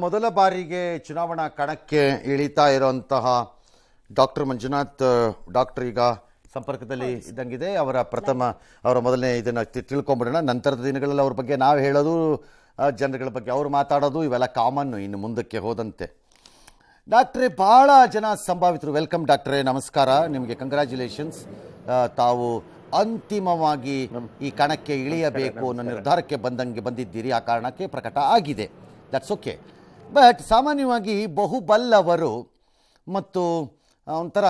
ಮೊದಲ ಬಾರಿಗೆ ಚುನಾವಣಾ ಕಣಕ್ಕೆ ಇಳಿತಾ ಇರುವಂತಹ ಡಾಕ್ಟರ್ ಮಂಜುನಾಥ್ ಡಾಕ್ಟರ್ ಈಗ ಸಂಪರ್ಕದಲ್ಲಿ ಇದ್ದಂಗಿದೆ. ಅವರ ಮೊದಲನೇ ಇದನ್ನು ತಿಳ್ಕೊಂಬಿಡೋಣ. ನಂತರದ ದಿನಗಳಲ್ಲಿ ಅವ್ರ ಬಗ್ಗೆ ನಾವು ಹೇಳೋದು, ಜನಗಳ ಬಗ್ಗೆ ಅವ್ರು ಮಾತಾಡೋದು ಇವೆಲ್ಲ ಕಾಮನ್ನು ಇನ್ನು ಮುಂದಕ್ಕೆ ಹೋದಂತೆ. ಡಾಕ್ಟ್ರೇ, ಭಾಳ ಜನ ಸಂಭಾವಿತರು. ವೆಲ್ಕಮ್ ಡಾಕ್ಟ್ರೇ, ನಮಸ್ಕಾರ. ನಿಮಗೆ ಕಂಗ್ರ್ಯಾಚುಲೇಷನ್ಸ್. ತಾವು ಅಂತಿಮವಾಗಿ ಈ ಕಣಕ್ಕೆ ಇಳಿಯಬೇಕು ಅನ್ನೋ ನಿರ್ಧಾರಕ್ಕೆ ಬಂದಿದ್ದೀರಿ. ಆ ಕಾರಣಕ್ಕೆ ಪ್ರಕಟ ಆಗಿದೆ. That's okay. ಬಟ್ ಸಾಮಾನ್ಯವಾಗಿ ಬಹುಬಲ್ಲವರು ಮತ್ತು ಒಂಥರ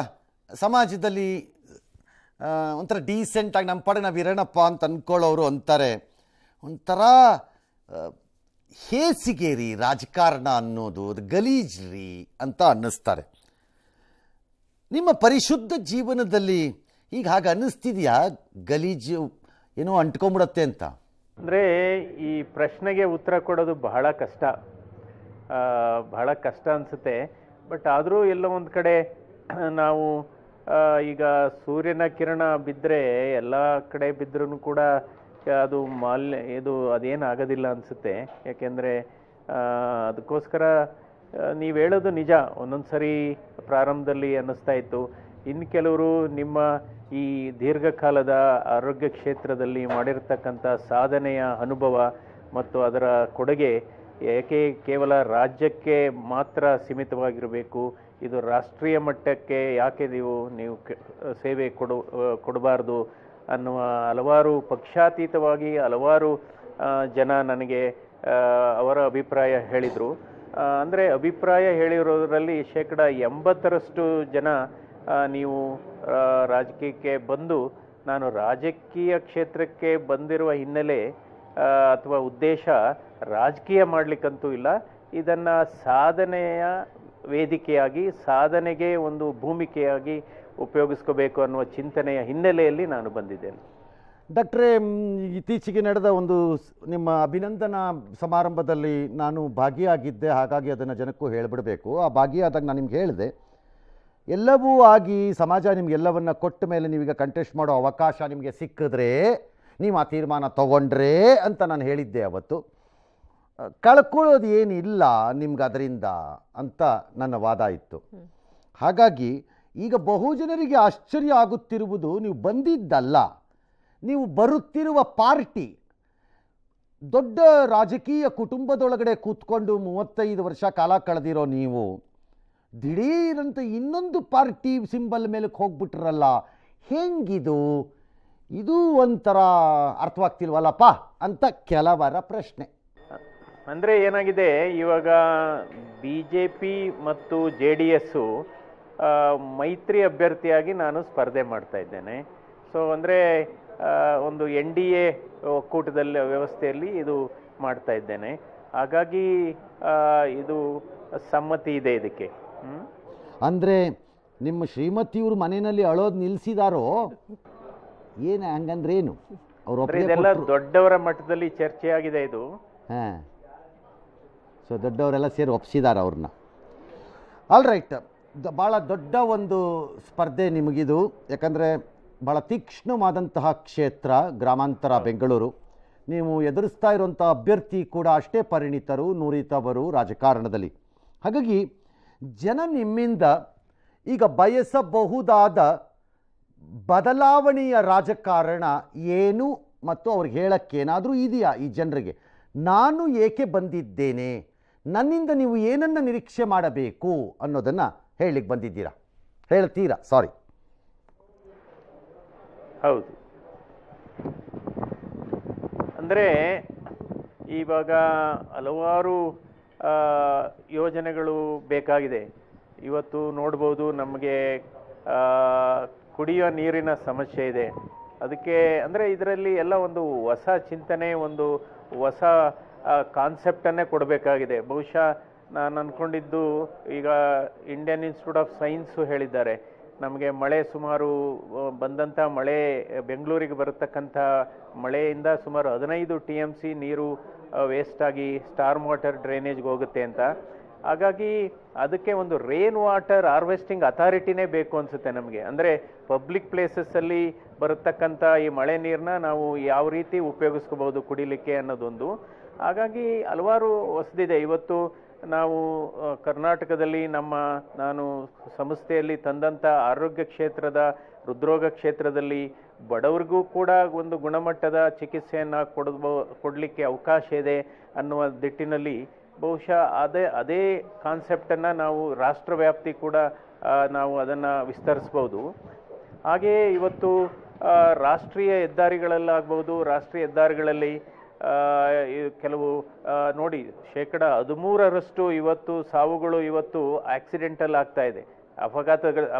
ಸಮಾಜದಲ್ಲಿ ಒಂಥರ ಡೀಸೆಂಟಾಗಿ ನಮ್ಮ ಪಡೆ ನಾವು ಇರೋಣಪ್ಪ ಅಂತ ಅಂದ್ಕೊಳ್ಳೋರು ಅಂತಾರೆ, ಒಂಥರ ಹೇಸಿಗೇರಿ ರಾಜಕಾರಣ ಅನ್ನೋದು ಅದು ಗಲೀಜ್ರಿ ಅಂತ ಅನ್ನಿಸ್ತಾರೆ. ನಿಮ್ಮ ಪರಿಶುದ್ಧ ಜೀವನದಲ್ಲಿ ಈಗ ಹಾಗೆ ಅನ್ನಿಸ್ತಿದೆಯಾ? ಗಲೀಜು ಏನೋ ಅಂಟ್ಕೊಂಬಿಡತ್ತೆ ಅಂತ. ಅಂದರೆ ಈ ಪ್ರಶ್ನೆಗೆ ಉತ್ತರ ಕೊಡೋದು ಬಹಳ ಕಷ್ಟ ಅನಿಸುತ್ತೆ. ಬಟ್ ಆದರೂ ಎಲ್ಲೋ ಒಂದು ಕಡೆ ನಾವು ಈಗ ಸೂರ್ಯನ ಕಿರಣ ಬಿದ್ದರೆ ಎಲ್ಲ ಕಡೆ ಬಿದ್ದರೂ ಕೂಡ ಅದು ಅದೇನಾಗೋದಿಲ್ಲ ಅನಿಸುತ್ತೆ. ಯಾಕೆಂದರೆ ಅದಕ್ಕೋಸ್ಕರ ನೀವು ಹೇಳೋದು ನಿಜ. ಒಂದೊಂದು ಸರಿ ಪ್ರಾರಂಭದಲ್ಲಿ ಅನ್ನಿಸ್ತಾ ಇತ್ತು, ಇನ್ನು ಕೆಲವರು ನಿಮ್ಮ ಈ ದೀರ್ಘಕಾಲದ ಆರೋಗ್ಯ ಕ್ಷೇತ್ರದಲ್ಲಿ ಮಾಡಿರ್ತಕ್ಕಂಥ ಸಾಧನೆಯ ಅನುಭವ ಮತ್ತು ಅದರ ಕೊಡುಗೆ ಕೇವಲ ರಾಜ್ಯಕ್ಕೆ ಮಾತ್ರ ಸೀಮಿತವಾಗಿರಬೇಕು, ಇದು ರಾಷ್ಟ್ರೀಯ ಮಟ್ಟಕ್ಕೆ ಯಾಕೆ ನೀವು ಸೇವೆ ಕೊಡಬಾರ್ದು ಅನ್ನುವ ಹಲವಾರು ಪಕ್ಷಾತೀತವಾಗಿ ಹಲವಾರು ಜನ ನನಗೆ ಅವರ ಅಭಿಪ್ರಾಯ ಹೇಳಿದರು. ಅಂದರೆ ಅಭಿಪ್ರಾಯ ಹೇಳಿರೋದ್ರಲ್ಲಿ 80% ಜನ ನೀವು ರಾಜಕೀಯಕ್ಕೆ ಬಂದು, ನಾನು ರಾಜಕೀಯ ಕ್ಷೇತ್ರಕ್ಕೆ ಬಂದಿರುವ ಹಿನ್ನೆಲೆ ಅಥವಾ ಉದ್ದೇಶ ರಾಜಕೀಯ ಮಾಡಲಿಕ್ಕಂತೂ ಇಲ್ಲ, ಇದನ್ನು ಸಾಧನೆಯ ವೇದಿಕೆಯಾಗಿ ಸಾಧನೆಗೆ ಒಂದು ಭೂಮಿಕೆಯಾಗಿ ಉಪಯೋಗಿಸ್ಕೋಬೇಕು ಅನ್ನುವ ಚಿಂತನೆಯ ಹಿನ್ನೆಲೆಯಲ್ಲಿ ನಾನು ಬಂದಿದ್ದೇನೆ. ಡಾಕ್ಟ್ರೇ, ಇತ್ತೀಚೆಗೆ ನಡೆದ ಒಂದು ನಿಮ್ಮ ಅಭಿನಂದನಾ ಸಮಾರಂಭದಲ್ಲಿ ನಾನು ಭಾಗಿಯಾಗಿದ್ದೆ. ಹಾಗಾಗಿ ಅದನ್ನು ಜನಕ್ಕೂ ಹೇಳಿಬಿಡಬೇಕು. ಆ ಭಾಗಿಯಾದಾಗ ನಾನು ನಿಮ್ಗೆ ಹೇಳಿದೆ, ಎಲ್ಲವೂ ಆಗಿ ಸಮಾಜ ನಿಮಗೆಲ್ಲವನ್ನು ಕೊಟ್ಟ ಮೇಲೆ ನೀವೀಗ ಕಂಟೆಸ್ಟ್ ಮಾಡೋ ಅವಕಾಶ ನಿಮಗೆ ಸಿಕ್ಕಿದ್ರೆ ನೀವು ಆ ತೀರ್ಮಾನ ತಗೊಂಡ್ರೆ ಅಂತ ನಾನು ಹೇಳಿದ್ದೆ ಅವತ್ತು. ಕಳ್ಕೊಳ್ಳೋದು ಏನಿಲ್ಲ ನಿಮ್ಗೆ ಅದರಿಂದ ಅಂತ ನನ್ನ ವಾದ ಇತ್ತು. ಹಾಗಾಗಿ ಈಗ ಬಹುಜನರಿಗೆ ಆಶ್ಚರ್ಯ ಆಗುತ್ತಿರುವುದು, ನೀವು ಬಂದಿದ್ದಲ್ಲ, ನೀವು ಬರುತ್ತಿರುವ ಪಾರ್ಟಿ. ದೊಡ್ಡ ರಾಜಕೀಯ ಕುಟುಂಬದೊಳಗಡೆ ಕೂತ್ಕೊಂಡು 35 ವರ್ಷ ಕಾಲ ಕಳೆದಿರೋ ನೀವು ದಿಢೀರಂತ ಇನ್ನೊಂದು ಪಾರ್ಟಿ ಸಿಂಬಲ್ ಮೇಲಕ್ಕೆ ಹೋಗ್ಬಿಟ್ರಲ್ಲ, ಹೆಂಗಿದು? ಇದು ಒಂಥರ ಅರ್ಥವಾಗ್ತಿಲ್ವಲ್ಲಪ್ಪ ಅಂತ ಕೆಲವರ ಪ್ರಶ್ನೆ. ಅಂದರೆ ಏನಾಗಿದೆ, ಇವಾಗ BJP ಮತ್ತು JDS ಮೈತ್ರಿ ಅಭ್ಯರ್ಥಿಯಾಗಿ ನಾನು ಸ್ಪರ್ಧೆ ಮಾಡ್ತಾ ಇದ್ದೇನೆ. ಸೊ ಅಂದರೆ ಒಂದು NDA ಒಕ್ಕೂಟದಲ್ಲಿ ವ್ಯವಸ್ಥೆಯಲ್ಲಿ ಇದು ಮಾಡ್ತಾ ಇದ್ದೇನೆ. ಹಾಗಾಗಿ ಇದು ಸಮ್ಮತಿ ಇದೆ ಇದಕ್ಕೆ. ಅಂದರೆ ನಿಮ್ಮ ಶ್ರೀಮತಿಯವರು ಮನೆಯಲ್ಲಿ ಅಳೋದು ನಿಲ್ಲಿಸಿದಾರೋ ಏನು? ಹಂಗಂದ್ರೆ ಏನು? ಇದೆಲ್ಲ ದೊಡ್ಡವರ ಮಟ್ಟದಲ್ಲಿ ಚರ್ಚೆ ಆಗಿದೆ ಇದು. ಹಾಂ, ಸೊ ದೊಡ್ಡವರೆಲ್ಲ ಸೇರಿ ಒಪ್ಪಿಸಿದಾರ ಅವ್ರನ್ನ. All right. ಭಾಳ ದೊಡ್ಡ ಒಂದು ಸ್ಪರ್ಧೆ ನಿಮಗಿದು. ಯಾಕಂದರೆ ಭಾಳ ತೀಕ್ಷ್ಣವಾದಂತಹ ಕ್ಷೇತ್ರ ಗ್ರಾಮಾಂತರ ಬೆಂಗಳೂರು. ನೀವು ಎದುರಿಸ್ತಾ ಇರುವಂಥ ಅಭ್ಯರ್ಥಿ ಕೂಡ ಅಷ್ಟೇ ಪರಿಣಿತರು, ನುರಿತವರು ರಾಜಕಾರಣದಲ್ಲಿ. ಹಾಗಾಗಿ ಜನ ನಿಮ್ಮಿಂದ ಈಗ ಬಯಸಬಹುದಾದ ಬದಲಾವಣೆಯ ರಾಜಕಾರಣ ಏನು ಮತ್ತು ಅವ್ರಿಗೆ ಹೇಳೋಕ್ಕೇನಾದರೂ ಇದೆಯಾ ಈ ಜನರಿಗೆ? ನಾನು ಏಕೆ ಬಂದಿದ್ದೇನೆ, ನನ್ನಿಂದ ನೀವು ಏನನ್ನು ನಿರೀಕ್ಷೆ ಮಾಡಬೇಕು ಅನ್ನೋದನ್ನು ಹೇಳ್ತೀರಾ? ಸಾರಿ. ಹೌದು. ಅಂದರೆ ಇವಾಗ ಹಲವಾರು ಯೋಜನೆಗಳು ಬೇಕಾಗಿದೆ. ಇವತ್ತು ನೋಡ್ಬೋದು, ನಮಗೆ ಕುಡಿಯೋ ನೀರಿನ ಸಮಸ್ಯೆ ಇದೆ. ಅದಕ್ಕೆ ಅಂದರೆ ಇದರಲ್ಲಿ ಎಲ್ಲ ಒಂದು ಹೊಸ ಚಿಂತನೆ, ಒಂದು ಹೊಸ ಕಾನ್ಸೆಪ್ಟನ್ನೇ ಕೊಡಬೇಕಾಗಿದೆ. ಬಹುಶಃ ನಾನು ಅಂದ್ಕೊಂಡಿದ್ದು, ಈಗ ಇಂಡಿಯನ್ ಇನ್ಸ್ಟಿಟ್ಯೂಟ್ ಆಫ್ ಸೈನ್ಸು ಹೇಳಿದ್ದಾರೆ, ನಮಗೆ ಮಳೆ ಸುಮಾರು ಬಂದಂಥ ಮಳೆ, ಬೆಂಗಳೂರಿಗೆ ಬರತಕ್ಕಂಥ ಮಳೆಯಿಂದ ಸುಮಾರು 15 TMC ನೀರು ವೇಸ್ಟ್ ಆಗಿ ಸ್ಟಾರ್ಮ್ ವಾಟರ್ ಡ್ರೈನೇಜ್ಗೆ ಹೋಗುತ್ತೆ ಅಂತ. ಹಾಗಾಗಿ ಅದಕ್ಕೆ ಒಂದು ರೇನ್ ವಾಟರ್ ಹಾರ್ವೆಸ್ಟಿಂಗ್ ಅಥಾರಿಟಿನೇ ಬೇಕು ಅನಿಸುತ್ತೆ ನಮಗೆ. ಅಂದರೆ ಪಬ್ಲಿಕ್ ಪ್ಲೇಸಸ್ಸಲ್ಲಿ ಬರತಕ್ಕಂಥ ಈ ಮಳೆ ನೀರನ್ನ ನಾವು ಯಾವ ರೀತಿ ಉಪಯೋಗಿಸ್ಕೋಬೋದು ಕುಡಿಲಿಕ್ಕೆ ಅನ್ನೋದೊಂದು. ಹಾಗಾಗಿ ಹಲವಾರು ಹೊಸದಿದೆ. ಇವತ್ತು ನಾವು ಕರ್ನಾಟಕದಲ್ಲಿ ನಾನು ಸಂಸ್ಥೆಯಲ್ಲಿ ತಂದಂಥ ಆರೋಗ್ಯ ಕ್ಷೇತ್ರದ ಹೃದ್ರೋಗ ಕ್ಷೇತ್ರದಲ್ಲಿ ಬಡವರಿಗೂ ಕೂಡ ಒಂದು ಗುಣಮಟ್ಟದ ಚಿಕಿತ್ಸೆಯನ್ನು ಕೊಡಲಿಕ್ಕೆ ಅವಕಾಶ ಇದೆ ಅನ್ನುವ ದಿಟ್ಟಿನಲ್ಲಿ ಬಹುಶಃ ಅದೇ ಕಾನ್ಸೆಪ್ಟನ್ನು ನಾವು ರಾಷ್ಟ್ರವ್ಯಾಪ್ತಿ ಕೂಡ ನಾವು ಅದನ್ನು ವಿಸ್ತರಿಸ್ಬೋದು. ಹಾಗೆಯೇ ಇವತ್ತು ರಾಷ್ಟ್ರೀಯ ಹೆದ್ದಾರಿಗಳಲ್ಲಾಗ್ಬೋದು, ರಾಷ್ಟ್ರೀಯ ಹೆದ್ದಾರಿಗಳಲ್ಲಿ ಕೆಲವು ನೋಡಿ 13% ಇವತ್ತು ಸಾವುಗಳು ಇವತ್ತು ಆಕ್ಸಿಡೆಂಟಲ್ ಆಗ್ತಾ ಇದೆ,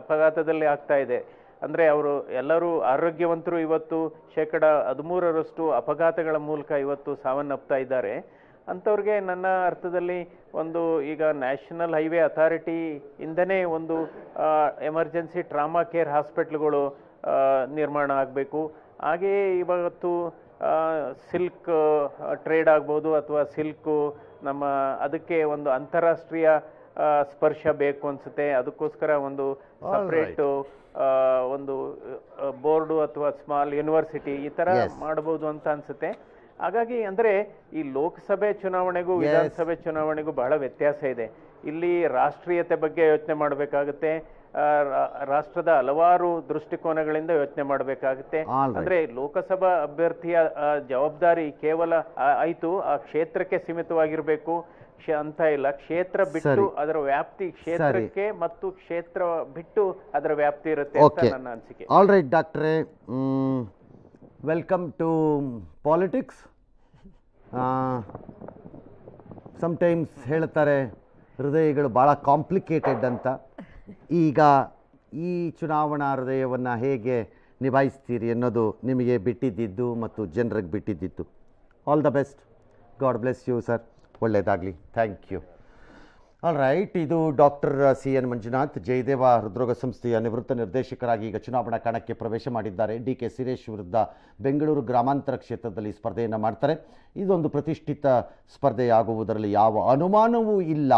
ಅಪಘಾತದಲ್ಲಿ ಆಗ್ತಾ ಇದೆ. ಅಂದರೆ ಅವರು ಎಲ್ಲರೂ ಆರೋಗ್ಯವಂತರು ಇವತ್ತು 13% ಅಪಘಾತಗಳ ಮೂಲಕ ಇವತ್ತು ಸಾವನ್ನಪ್ತಾ ಇದ್ದಾರೆ. ಅಂಥವ್ರಿಗೆ ನನ್ನ ಅರ್ಥದಲ್ಲಿ ಒಂದು ಈಗ ನ್ಯಾಷನಲ್ ಹೈವೇ ಅಥಾರಿಟಿ ಇಂದನೇ ಒಂದು ಎಮರ್ಜೆನ್ಸಿ ಟ್ರಾಮಾ ಕೇರ್ ಹಾಸ್ಪಿಟ್ಲ್ಗಳು ನಿರ್ಮಾಣ ಆಗಬೇಕು. ಹಾಗೆಯೇ ಇವತ್ತು ಸಿಲ್ಕ್ ಟ್ರೇಡ್ ಆಗ್ಬೋದು ಅಥವಾ ಸಿಲ್ಕು ಅದಕ್ಕೆ ಒಂದು ಅಂತಾರಾಷ್ಟ್ರೀಯ ಸ್ಪರ್ಶ ಬೇಕು ಅನ್ಸುತ್ತೆ. ಅದಕ್ಕೋಸ್ಕರ ಒಂದು ಸಪ್ರೇಟ್ ಒಂದು ಬೋರ್ಡು ಅಥವಾ ಸ್ಮಾಲ್ ಯೂನಿವರ್ಸಿಟಿ ಈ ತರ ಮಾಡಬಹುದು ಅಂತ ಅನ್ಸುತ್ತೆ. ಹಾಗಾಗಿ ಅಂದ್ರೆ ಈ ಲೋಕಸಭೆ ಚುನಾವಣೆಗೂ ವಿಧಾನಸಭೆ ಚುನಾವಣೆಗೂ ಬಹಳ ವ್ಯತ್ಯಾಸ ಇದೆ. ಇಲ್ಲಿ ರಾಷ್ಟ್ರೀಯತೆ ಬಗ್ಗೆ ಯೋಚನೆ ಮಾಡಬೇಕಾಗುತ್ತೆ, ರಾಷ್ಟ್ರದ ಹಲವಾರು ದೃಷ್ಟಿಕೋನಗಳಿಂದ ಯೋಚನೆ ಮಾಡಬೇಕಾಗುತ್ತೆ. ಅಂದ್ರೆ ಲೋಕಸಭಾ ಅಭ್ಯರ್ಥಿಯ ಜವಾಬ್ದಾರಿ ಕೇವಲ ಆಯ್ತು ಆ ಕ್ಷೇತ್ರಕ್ಕೆ ಸೀಮಿತವಾಗಿರ್ಬೇಕು ಅಂತ ಇಲ್ಲ. ಕ್ಷೇತ್ರ ಬಿಟ್ಟು ಅದರ ವ್ಯಾಪ್ತಿ ಕ್ಷೇತ್ರಕ್ಕೆ ಮತ್ತು ಕ್ಷೇತ್ರ ಬಿಟ್ಟು ಅದರ ವ್ಯಾಪ್ತಿ ಇರುತ್ತೆ ಅಂತ ನನ್ನ ಅನಿಸಿಕೆ. ಆಲ್ ರೈಟ್ ಡಾಕ್ಟ್ರೇ, ವೆಲ್ಕಮ್ ಟು ಪಾಲಿಟಿಕ್ಸ್. ಸಮ್ಟೈಮ್ಸ್ ಹೇಳ್ತಾರೆ ಹೃದಯಗಳು ಭಾಳ ಕಾಂಪ್ಲಿಕೇಟೆಡ್ ಅಂತ. ಈಗ ಈ ಚುನಾವಣಾ ಹೃದಯವನ್ನು ಹೇಗೆ ನಿಭಾಯಿಸ್ತೀರಿ ಅನ್ನೋದು ನಿಮಗೆ ಬಿಟ್ಟಿದ್ದಿದ್ದು ಮತ್ತು ಜನರಿಗೆ ಬಿಟ್ಟಿದ್ದಿದ್ದು. All the best. God bless you sir. ಒಳ್ಳೆಯದಾಗಲಿ. Thank you. ಆಲ್ ರೈಟ್, ಇದು ಡಾಕ್ಟರ್ CN ಮಂಜುನಾಥ್, ಜಯದೇವ ಹೃದ್ರೋಗ ಸಂಸ್ಥೆಯ ನಿವೃತ್ತ ನಿರ್ದೇಶಕರಾಗಿ ಈಗ ಚುನಾವಣಾ ಕಣಕ್ಕೆ ಪ್ರವೇಶ ಮಾಡಿದ್ದಾರೆ. DK ಸುರೇಶ್ ವಿರುದ್ಧ ಬೆಂಗಳೂರು ಗ್ರಾಮಾಂತರ ಕ್ಷೇತ್ರದಲ್ಲಿ ಸ್ಪರ್ಧೆಯನ್ನು ಮಾಡ್ತಾರೆ. ಇದೊಂದು ಪ್ರತಿಷ್ಠಿತ ಸ್ಪರ್ಧೆಯಾಗುವುದರಲ್ಲಿ ಯಾವ ಅನುಮಾನವೂ ಇಲ್ಲ.